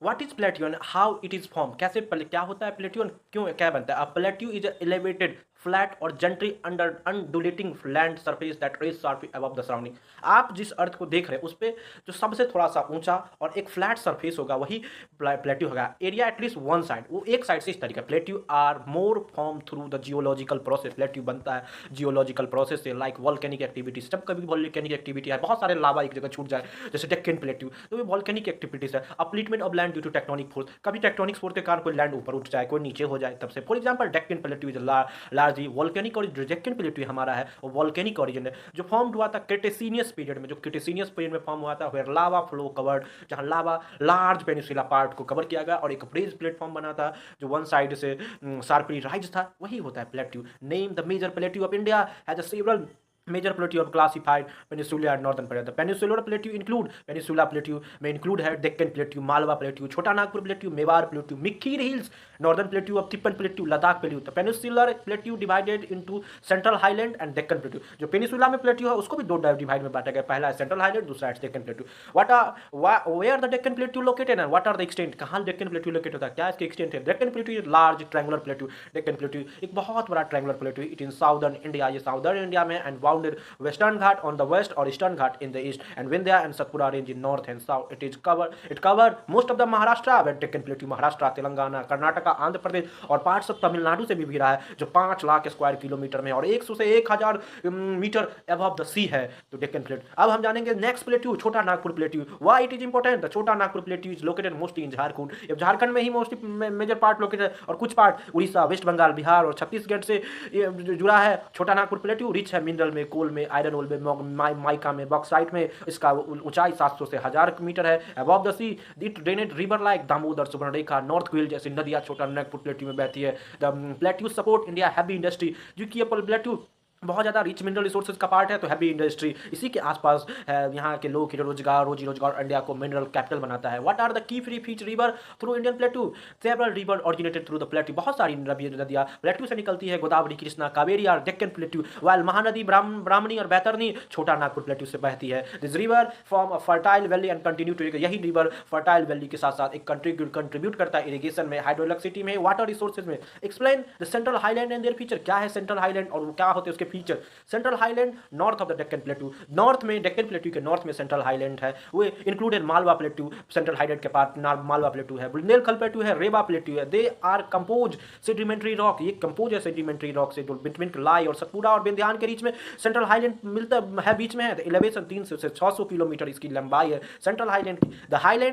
What is plateau and how it is form, कैसे क्या होता है प्लेट्यू, क्यों क्या बनता है। प्लेट्यू इज एलिवेटेड फ्लैट और gently under undulating land surface that raise sharply above the surrounding. आप जिस अर्थ को देख रहे हैं उस पर जो सबसे थोड़ा सा ऊंचा और एक फ्लैट सरफेस होगा वही प्लेट्यू होगा। एरिया एटलीस्ट वन साइड, वो एक साइड से इस तरीके। Plateau are more form through the geological process. Plateau बनता है जियोलॉजिकल प्रोसेस से, लाइक वॉल्केनिक एक्टिविटीज। जब कभी वॉल्केनिक एक्टिविटी है, बहुत सारे लावा एक जगह छूट जाए जैसे डेक्कन प्लेट्यू, तो ये वॉल्केनिक एक्टिविटीज है। Upliftment of land due to tectonic force, कभी टेक्टोनिक फोर्स के कारण कोई लैंड ऊपर उठ जाए कोई नीचे हो जाए तब से। For example Deccan plateau is largely volcanic, और डेक्कन प्लेट्यू हमारा है वो वॉल्केनिक ओरिजिन है जो फॉर्म हुआ था क्रिटेशियस पीरियड में। जो क्रिटेशियस पीरियड में फॉर्म हुआ था वेयर लावा फ्लो कवर्ड, जहां लावा लार्ज पेनिसुला पार्ट को कवर किया गया और एक ब्रेज प्लेटफॉर्म बना था जो वन साइड से शार्पली राइज था, वही होता है plateau. Name the major plateau of India has a several major plateau of classified peninsula and northern plateau. The peninsular plateau include peninsula plateau may include है Deccan plateau, Malwa plateau, छोटा Nagpur plateau, Mewar plateau, मिक्कीर hills, northern plateau of तिप्पन plateau, Ladakh plateau. The peninsular plateau divided into central highland and Deccan plateau. जो peninsula में plateau है उसको भी दो divide में बांटा गया, पहला है central highland, दूसरा है Deccan plateau. Where the Deccan plateau located and what are the extent, कहाँ Deccan plateau located होता है, क्या इसके extent है। Deccan plateau is large triangular plateau. Deccan plateau एक बहुत बड़ा triangular plateau, it is southern India, ये southern India में and Western Ghat on the west or Eastern Ghat in the east and Vindhya and Satpura range in north and south. It cover most of the Maharashtra where Deccan Plateau, Maharashtra, Telangana, Karnataka, Andhra Pradesh और parts of Tamil Nadu से भी घिरा है जो 5 lakh square kilometre में और 100 से 1000 metre above the सी है तो डेक्कन प्लेटू। अब हम जानेंगे next plateau, Chota Nagpur plateau. Why it is important, the Chota Nagpur plateau is located mostly in Jharkhand. अब झारखंड में ही मोस्टली मेजर पार्ट लोकेटेड है और कुछ पार्ट उड़ीसा, वेस्ट बंगाल, बिहार और छत्तीसगढ़ से जुड़ा है। छोटा नागपुर प्लेट्यू रिच है मिनरल में, कोल में, आयरन ओल में, माइका में, बॉक्साइट में। इसका ऊंचाई 700 से 1000 मीटर है above the sea. It drained river like Damodar, Subarnarekha, north Koel जैसी नदियां छोटा नागपुर प्लेट्यू में बहती है। The plateau support India heavy industry, जो कि प्लेट्यू बहुत ज़्यादा रिच मिनरल रिसोर्सेज का पार्ट है तो हैवी इंडस्ट्री इसी के आसपास है। यहाँ के लोग के रोजगार रोजी रोजगार इंडिया को मिनरल कैपिटल बनाता है। What are the key free feature river through Indian plateau, several river originated through the plateau, बहुत सारी नदियाँ प्लेट्यू से निकलती है। गोदावरी, कृष्णा, कावेरी और डेक्कन प्लेट्यू, वाइल महानदी ब्राह्मणी और बैतरनी छोटा नागपुर प्लेट्यू से बहती है। This river form a fertile valley and continue to, यही रिवर फर्टाइल वैली के साथ साथ एक कंट्रीब्यूट करता है इरिगेशन में, हाइड्रोइलेक्ट्रिसिटी में, वाटर रिसोर्सेज में। Explain the central highland and their feature, क्या है सेंट्रल हाईलैंड और क्या होते हैं उसके feature. Central highland north of the Deccan plateau, north में डेक्कन प्लेट्यू के नॉर्थ में सेंट्रल हाईलैंड है, वो included Malwa plateau, central highland के पास मालवा प्लेट्यू है, बुंदेलखंड प्लेट्यू है, रेवा प्लेट्यू है। They are compose sedimentary rock, ये कंपोज है सेडिमेंट्री रॉक से जो बिटवीन लाई और सतपुरा और बिंध्यान के बीच में सेंट्रल हाईलैंड मिलता है बीच में है। एलिवेशन 300 से 600 किलोमीटर इसकी लंबाई है सेंट्रल हाईलैंड की। The highland